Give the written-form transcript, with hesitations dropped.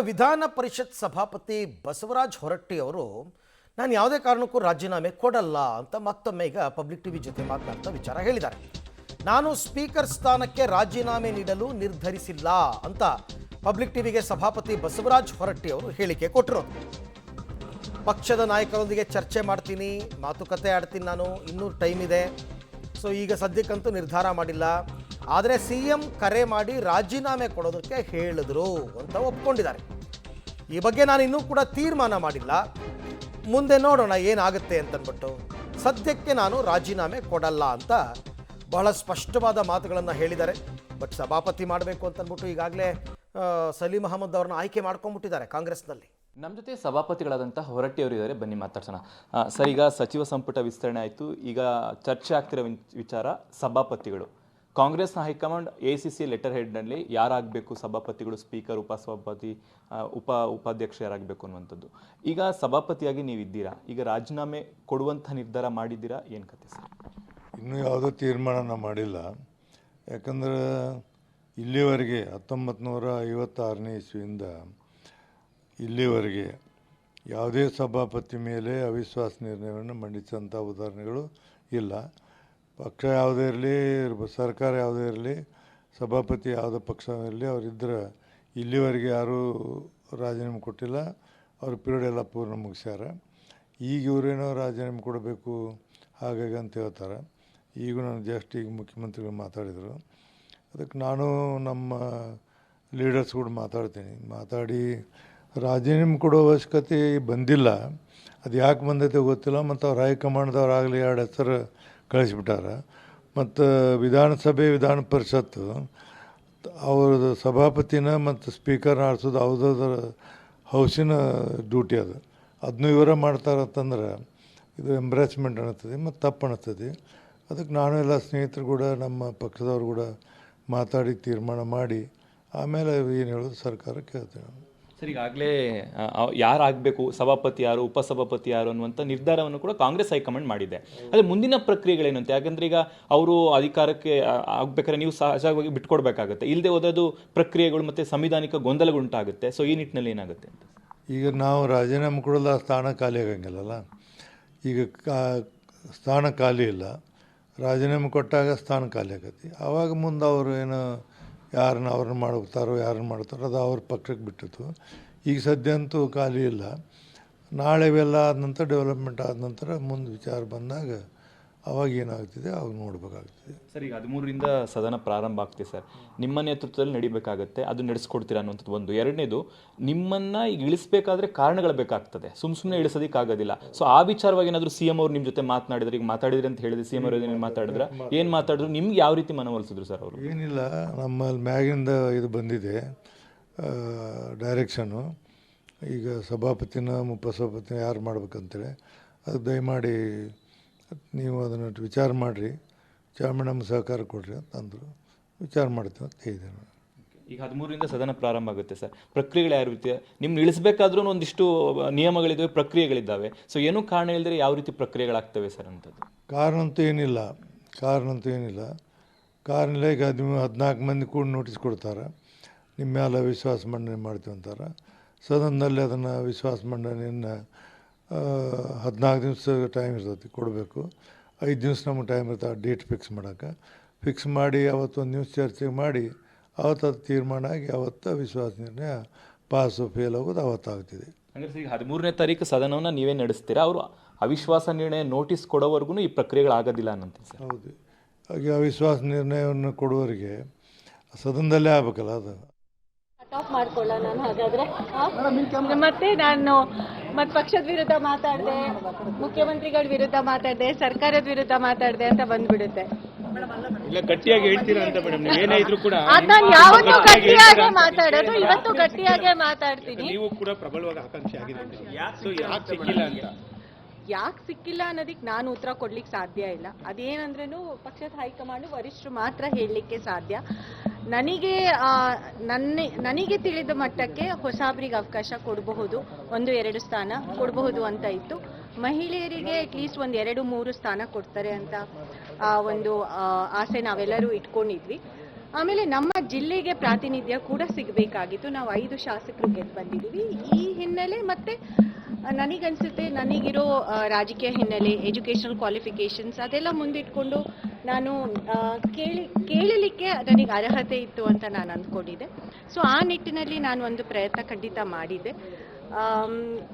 ವಿಧಾನ ಪರಿಷತ್ ಸಭಾಪತಿ ಬಸವರಾಜ ಹೊರಟ್ಟಿ ಅವರು ನಾನು ಯಾವುದೇ ಕಾರಣಕ್ಕೂ ರಾಜೀನಾಮೆ ಕೊಡಲ್ಲ ಅಂತ ಮತ್ತೊಮ್ಮೆ ಈಗ ಪಬ್ಲಿಕ್ ಟಿವಿ ಜೊತೆ ಮಾತನಾಡ್ತಾ ವಿಚಾರ ಹೇಳಿದ್ದಾರೆ. ನಾನು ಸ್ಪೀಕರ್ ಸ್ಥಾನಕ್ಕೆ ರಾಜೀನಾಮೆ ನೀಡಲು ನಿರ್ಧರಿಸಿಲ್ಲ ಅಂತ ಪಬ್ಲಿಕ್ ಟಿವಿಗೆ ಸಭಾಪತಿ ಬಸವರಾಜ ಹೊರಟ್ಟಿ ಅವರು ಹೇಳಿಕೆ ಕೊಟ್ಟರು. ಪಕ್ಷದ ನಾಯಕರೊಂದಿಗೆ ಚರ್ಚೆ ಮಾಡ್ತೀನಿ, ಮಾತುಕತೆ ಆಡ್ತೀನಿ, ನಾನು ಇನ್ನೂ ಟೈಮ್ ಇದೆ, ಸೊ ಈಗ ಸದ್ಯಕ್ಕಂತೂ ನಿರ್ಧಾರ ಮಾಡಿಲ್ಲ, ಆದರೆ CM ಕರೆ ಮಾಡಿ ರಾಜೀನಾಮೆ ಕೊಡೋದಕ್ಕೆ ಹೇಳಿದ್ರು ಅಂತ ಒಪ್ಕೊಂಡಿದ್ದಾರೆ. ಈ ಬಗ್ಗೆ ನಾನು ಇನ್ನೂ ಕೂಡ ತೀರ್ಮಾನ ಮಾಡಿಲ್ಲ, ಮುಂದೆ ನೋಡೋಣ ಏನಾಗುತ್ತೆ ಅಂತನ್ಬಿಟ್ಟು ಸದ್ಯಕ್ಕೆ ನಾನು ರಾಜೀನಾಮೆ ಕೊಡಲ್ಲ ಅಂತ ಬಹಳ ಸ್ಪಷ್ಟವಾದ ಮಾತುಗಳನ್ನು ಹೇಳಿದ್ದಾರೆ. ಬಟ್ ಸಭಾಪತಿ ಮಾಡಬೇಕು ಅಂತನ್ಬಿಟ್ಟು ಈಗಾಗಲೇ ಸಲೀಂ ಅಹಮದ್ ಅವ್ರನ್ನ ಆಯ್ಕೆ ಮಾಡ್ಕೊಂಡ್ಬಿಟ್ಟಿದ್ದಾರೆ ಕಾಂಗ್ರೆಸ್ನಲ್ಲಿ. ನಮ್ಮ ಜೊತೆ ಸಭಾಪತಿಗಳಾದಂಥ ಹೊರಟ್ಟಿ ಅವರು ಇದ್ದಾರೆ, ಬನ್ನಿ ಮಾತಾಡ್ಸೋಣ. ಸರ್, ಈಗ ಸಚಿವ ಸಂಪುಟ ವಿಸ್ತರಣೆ ಆಯಿತು, ಈಗ ಚರ್ಚೆ ಆಗ್ತಿರೋ ವಿಚಾರ ಸಭಾಪತಿಗಳು. ಕಾಂಗ್ರೆಸ್ನ ಹೈಕಮಾಂಡ್ ACC ಲೆಟರ್ ಹೆಡ್ನಲ್ಲಿ ಯಾರಾಗಬೇಕು ಸಭಾಪತಿಗಳು, ಸ್ಪೀಕರ್, ಉಪಸಭಾಪತಿ, ಉಪಾಧ್ಯಕ್ಷ ಯಾರಾಗಬೇಕು ಅನ್ನುವಂಥದ್ದು. ಈಗ ಸಭಾಪತಿಯಾಗಿ ನೀವಿದ್ದೀರಾ, ಈಗ ರಾಜೀನಾಮೆ ಕೊಡುವಂಥ ನಿರ್ಧಾರ ಮಾಡಿದ್ದೀರಾ, ಏನು ಕತೆ ಸರ್? ಇನ್ನೂ ಯಾವುದೋ ತೀರ್ಮಾನ ಮಾಡಿಲ್ಲ. ಯಾಕಂದ್ರೆ ಇಲ್ಲಿವರೆಗೆ 1956ನೇ ಇಸ್ವಿಯಿಂದ ಇಲ್ಲಿವರೆಗೆ ಯಾವುದೇ ಸಭಾಪತಿ ಮೇಲೆ ಅವಿಶ್ವಾಸ ನಿರ್ಣಯವನ್ನು ಮಂಡಿಸಿದಂಥ ಉದಾಹರಣೆಗಳು ಇಲ್ಲ. ಪಕ್ಷ ಯಾವುದೇ ಇರಲಿ, ಸರ್ಕಾರ ಯಾವುದೇ ಇರಲಿ, ಸಭಾಪತಿ ಯಾವುದೇ ಪಕ್ಷ ಇರಲಿ, ಅವರಿದ್ದರೆ ಇಲ್ಲಿವರೆಗೆ ಯಾರೂ ರಾಜೀನಾಮೆ ಕೊಟ್ಟಿಲ್ಲ. ಅವ್ರ ಪೀರಿಯಡ್ ಎಲ್ಲ ಪೂರ್ಣ ಮುಗಿಸ್ಯಾರ. ಈಗ ಇವರೇನೋ ರಾಜೀನಾಮೆ ಕೊಡಬೇಕು ಹಾಗಾಗಿ ಅಂತ ಹೇಳ್ತಾರೆ. ಈಗೂ ನಾನು ಈಗ ಮುಖ್ಯಮಂತ್ರಿಗಳು ಮಾತಾಡಿದರು. ಅದಕ್ಕೆ ನಾನು ನಮ್ಮ ಲೀಡರ್ಸ್ ಕೂಡ ಮಾತಾಡಿ ರಾಜೀನಾಮೆ ಕೊಡೋ ಅವಶ್ಯಕತೆ ಬಂದಿಲ್ಲ. ಅದು ಯಾಕೆ ಬಂದೈತೆ ಗೊತ್ತಿಲ್ಲ. ಮತ್ತು ಅವ್ರು ಹೈಕಮಾಂಡ್ದವ್ರಾಗಲಿ 2 ಹೆಸರು ಕಳಿಸ್ಬಿಟ್ಟಾರ. ಮತ್ತು ವಿಧಾನ ಪರಿಷತ್ತು ಅವ್ರದ್ದು ಸಭಾಪತಿನ ಮತ್ತು ಸ್ಪೀಕರ್ನ ಆರಿಸೋದು ಯಾವುದಾದ್ರ ಹೌಸಿನ ಡ್ಯೂಟಿ ಅದು. ಅದನ್ನೂ ಇವರ ಮಾಡ್ತಾರಂತಂದ್ರೆ ಇದು ಎಂಬ್ರಾಸ್ಮೆಂಟ್ ಅನ್ನಿಸ್ತದೆ ಮತ್ತು ತಪ್ಪು ಅನ್ನಿಸ್ತದೆ. ಅದಕ್ಕೆ ನಾನು ಎಲ್ಲ ಸ್ನೇಹಿತರು ಕೂಡ ನಮ್ಮ ಪಕ್ಷದವ್ರು ಕೂಡ ಮಾತಾಡಿ ತೀರ್ಮಾನ ಮಾಡಿ ಆಮೇಲೆ ಏನು ಹೇಳೋದು ಸರ್ಕಾರಕ್ಕೆ ಹೇಳ್ತೇವೆ. ಸರ್, ಈಗಾಗಲೇ ಯಾರಾಗಬೇಕು, ಸಭಾಪತಿ ಯಾರು, ಉಪಸಭಾಪತಿ ಯಾರು ಅನ್ನುವಂಥ ನಿರ್ಧಾರವನ್ನು ಕೂಡ ಕಾಂಗ್ರೆಸ್ ಹೈಕಮಾಂಡ್ ಮಾಡಿದೆ. ಆದರೆ ಮುಂದಿನ ಪ್ರಕ್ರಿಯೆಗಳೇನಂತೆ? ಯಾಕಂದರೆ ಈಗ ಅವರು ಅಧಿಕಾರಕ್ಕೆ ಆಗಬೇಕಾದ್ರೆ ನೀವು ಸಹಜವಾಗಿ ಬಿಟ್ಕೊಡ್ಬೇಕಾಗತ್ತೆ, ಇಲ್ಲದೆ ಹೋದದು ಪ್ರಕ್ರಿಯೆಗಳು ಮತ್ತು ಸಂವಿಧಾನಿಕ ಗೊಂದಲಗುಂಟಾಗುತ್ತೆ. ಸೊ ಈ ನಿಟ್ಟಿನಲ್ಲಿ ಏನಾಗುತ್ತೆ ಅಂತ? ಈಗ ನಾವು ರಾಜೀನಾಮೆ ಕೊಡಲ್ಲ, ಸ್ಥಾನ ಖಾಲಿ ಆಗಂಗಿಲ್ಲಲ್ಲ. ಈಗ ಸ್ಥಾನ ಖಾಲಿ ಇಲ್ಲ, ರಾಜೀನಾಮೆ ಕೊಟ್ಟಾಗ ಸ್ಥಾನ ಖಾಲಿ ಆಗತ್ತೆ. ಆವಾಗ ಮುಂದೆ ಅವರು ಏನು ಅವ್ರನ್ನ ಮಾಡ್ತಾರೋ ಮಾಡ್ತಾರೋ ಅದು ಅವ್ರ ಪಕ್ಷಕ್ಕೆ ಬಿಟ್ಟಿತ್ತು. ಈಗ ಸದ್ಯ ಅಂತೂ ಖಾಲಿ ಇಲ್ಲ. ನಾಳೆ ಇವೆಲ್ಲ ಆದ ನಂತರ ಡೆವಲಪ್ಮೆಂಟ್ ಆದ ನಂತರ ಮುಂದೆ ವಿಚಾರ ಬಂದಾಗ ಅವಾಗ ಏನಾಗ್ತಿದೆ ಅವಾಗ ನೋಡಬೇಕಾಗ್ತದೆ. ಸರ್, ಈಗ 13ರಿಂದ ಸದನ ಪ್ರಾರಂಭ ಆಗ್ತಿದೆ ಸರ್, ನಿಮ್ಮ ನೇತೃತ್ವದಲ್ಲಿ ನಡಿಬೇಕಾಗತ್ತೆ, ಅದು ನಡೆಸ್ಕೊಡ್ತೀರಾ ಅನ್ನೋಂಥದ್ದು ಒಂದು. ಎರಡನೇದು, ನಿಮ್ಮನ್ನು ಈಗ ಇಳಿಸ್ಬೇಕಾದ್ರೆ ಕಾರಣಗಳು ಬೇಕಾಗ್ತದೆ, ಸುಮ್ಮನೆ ಇಳಿಸೋದಕ್ಕಾಗೋದಿಲ್ಲ. ಸೊ ಆ ವಿಚಾರವಾಗಿ ಏನಾದರೂ CM ಅವ್ರು ನಿಮ್ಮ ಜೊತೆ ಮಾತನಾಡಿದ್ರೆ, ಈಗ ಮಾತಾಡಿದ್ರಿ ಅಂತ ಹೇಳಿದ್ರೆ CM ಅವರು ಏನು ಮಾತಾಡಿದ್ರೆ, ಏನು ಮಾತಾಡಿದ್ರು, ನಿಮ್ಗೆ ಯಾವ ರೀತಿ ಮನವೊಲಿಸಿದ್ರು ಸರ್ ಅವರು? ಏನಿಲ್ಲ, ನಮ್ಮಲ್ಲಿ ಮ್ಯಾಗಿಂದ ಇದು ಬಂದಿದೆ ಡೈರೆಕ್ಷನು. ಈಗ ಸಭಾಪತಿನ ಉಪಸಭಾಪತಿನ ಯಾರು ಮಾಡ್ಬೇಕಂತೇಳಿ ಅದು ದಯಮಾಡಿ ನೀವು ಅದನ್ನು ವಿಚಾರ ಮಾಡಿರಿ, ವಿಚಾರ ಮಾಡಿ ನಮ್ಗೆ ಸಹಕಾರ ಕೊಡ್ರಿ ಅಂತಂದರು. ವಿಚಾರ ಮಾಡ್ತೀವಿ ಅಂತ ಹೇಳಿದೆ. ಈಗ 13ರಿಂದ ಸದನ ಪ್ರಾರಂಭ ಆಗುತ್ತೆ ಸರ್, ಪ್ರಕ್ರಿಯೆಗಳು ಯಾವ ರೀತಿ? ನಿಮ್ಗೆ ಇಳಿಸ್ಬೇಕಾದ್ರೂ ಒಂದಿಷ್ಟು ನಿಯಮಗಳಿದ್ದಾವೆ, ಪ್ರಕ್ರಿಯೆಗಳಿದ್ದಾವೆ. ಸೊ ಏನೂ ಕಾರಣ ಇಲ್ಲದೆ ಯಾವ ರೀತಿ ಪ್ರಕ್ರಿಯೆಗಳಾಗ್ತವೆ ಸರ್ ಅಂಥದ್ದು? ಕಾರಣ ಅಂತೂ ಏನಿಲ್ಲ. ಈಗ 14 ಮಂದಿ ಕೂಡ ನೋಟಿಸ್ ಕೊಡ್ತಾರೆ, ನಿಮ್ಮ ಮೇಲೆ ವಿಶ್ವಾಸ ಮಂಡನೆ ಮಾಡ್ತೀವಿ ಅಂತಾರೆ. ಸದನದಲ್ಲಿ ಅದನ್ನು ವಿಶ್ವಾಸ ಮಂಡನೆಯನ್ನು 14 ದಿವಸ ಟೈಮ್ ಇರ್ತೈತಿ ಕೊಡಬೇಕು. 5 ದಿವಸ ನಮಗೆ ಟೈಮ್ ಇರ್ತದೆ ಡೇಟ್ ಫಿಕ್ಸ್ ಮಾಡಿ ಅವತ್ತೊಂದು ದಿವಸ ಚರ್ಚೆ ಮಾಡಿ ಅವತ್ತು ಅದು ತೀರ್ಮಾನ ಆಗಿ ಅವತ್ತು ವಿಶ್ವಾಸ ನಿರ್ಣಯ ಪಾಸು ಫೇಲ್ ಆಗೋದು ಅವತ್ತಾಗ್ತಿದೆ. ಅಂದರೆ ಈಗ 13ನೇ ತಾರೀಕು ಸದನವನ್ನು ನೀವೇ ನಡೆಸ್ತೀರಾ, ಅವರು ಅವಿಶ್ವಾಸ ನಿರ್ಣಯ ನೋಟಿಸ್ ಕೊಡೋವರೆಗೂ ಈ ಪ್ರಕ್ರಿಯೆಗಳಾಗೋದಿಲ್ಲ ಅನ್ನಂತ ಸರ್? ಹೌದು, ಹಾಗೆ ಅವಿಶ್ವಾಸ ನಿರ್ಣಯವನ್ನು ಕೊಡುವವರೆಗೆ ಸದನದಲ್ಲೇ ಆಗಬೇಕಲ್ಲ. ಅದು ಟಾಪ್ ಮಾಡ್ಕೊಳ್ಳ ನಾನು ಹಾಗಾದ್ರೆ. ಮತ್ತೆ ನಾನು ಪಕ್ಷದ ವಿರುದ್ಧ ಮಾತಾಡಿದೆ, ಮುಖ್ಯಮಂತ್ರಿಗಳ ವಿರುದ್ಧ ಮಾತಾಡಿದೆ, ಸರ್ಕಾರದ ವಿರುದ್ಧ ಮಾತಾಡಿದೆ ಅಂತ ಬಂದ್ಬಿಡುತ್ತೆ. ಇಲ್ಲ, ಗಟ್ಟಿಯಾಗಿ ಹೇಳ್ತೀರಾ ಅಂತ ಮೇಡಮ್, ನೀವೇನೇ ಇದ್ರೂ ಕೂಡ ನಾನು ಯಾವತ್ತೂ ಗಟ್ಟಿಯಾಗೆ ಮಾತಾಡೋದು, ಇವತ್ತು ಗಟ್ಟಿಯಾಗೆ ಮಾತಾಡ್ತೀನಿ. ನೀವು ಕೂಡ ಪ್ರಬಲವಾಗಿ ಆಕಾಂಕ್ಷಿ ಆಗಿದೆ, ಸೊ ಯಾಕೆ ಸಿಕ್ಕಿಲ್ಲ ಅಂತ? ಯಾಕೆ ಸಿಕ್ಕಿಲ್ಲ ಅನ್ನೋದಕ್ಕೆ ನಾನು ಉತ್ತರ ಕೊಡ್ಲಿಕ್ಕೆ ಸಾಧ್ಯ ಇಲ್ಲ. ಅದೇನಂದ್ರೂ ಪಕ್ಷದ ಹೈಕಮಾಂಡ್ ವರಿಷ್ಠರು ಮಾತ್ರ ಹೇಳಲಿಕ್ಕೆ ಸಾಧ್ಯ. ನನಗೆ ತಿಳಿದ ಮಟ್ಟಕ್ಕೆ ಹೊಸಬ್ರಿಗೆ ಅವಕಾಶ ಕೊಡಬಹುದು, 1-2 ಸ್ಥಾನ ಕೊಡಬಹುದು ಅಂತ ಇತ್ತು. ಮಹಿಳೆಯರಿಗೆ ಅಟ್ಲೀಸ್ಟ್ 1-2-3 ಸ್ಥಾನ ಕೊಡ್ತಾರೆ ಅಂತ ಒಂದು ಆಸೆ ನಾವೆಲ್ಲರೂ ಇಟ್ಕೊಂಡಿದ್ವಿ. ಆಮೇಲೆ ನಮ್ಮ ಜಿಲ್ಲೆಗೆ ಪ್ರಾತಿನಿಧ್ಯ ಕೂಡ ಸಿಗಬೇಕಾಗಿತ್ತು. ನಾವು 5 ಶಾಸಕರು ಗೆದ್ದು ಬಂದಿದ್ದೀವಿ. ಈ ಹಿನ್ನೆಲೆ ಮತ್ತೆ ನನಗನ್ಸುತ್ತೆ ನನಗಿರೋ ರಾಜಕೀಯ ಹಿನ್ನೆಲೆ, ಎಜುಕೇಷನಲ್ ಕ್ವಾಲಿಫಿಕೇಷನ್ಸ್ ಅದೆಲ್ಲ ಮುಂದಿಟ್ಕೊಂಡು ನಾನು ಕೇಳಲಿಕ್ಕೆ ನನಗೆ ಅರ್ಹತೆ ಇತ್ತು ಅಂತ ನಾನು ಅಂದ್ಕೊಂಡಿದ್ದೆ. ಸೊ ಆ ನಿಟ್ಟಿನಲ್ಲಿ ನಾನು ಒಂದು ಪ್ರಯತ್ನ ಖಂಡಿತ ಮಾಡಿದ್ದೆ.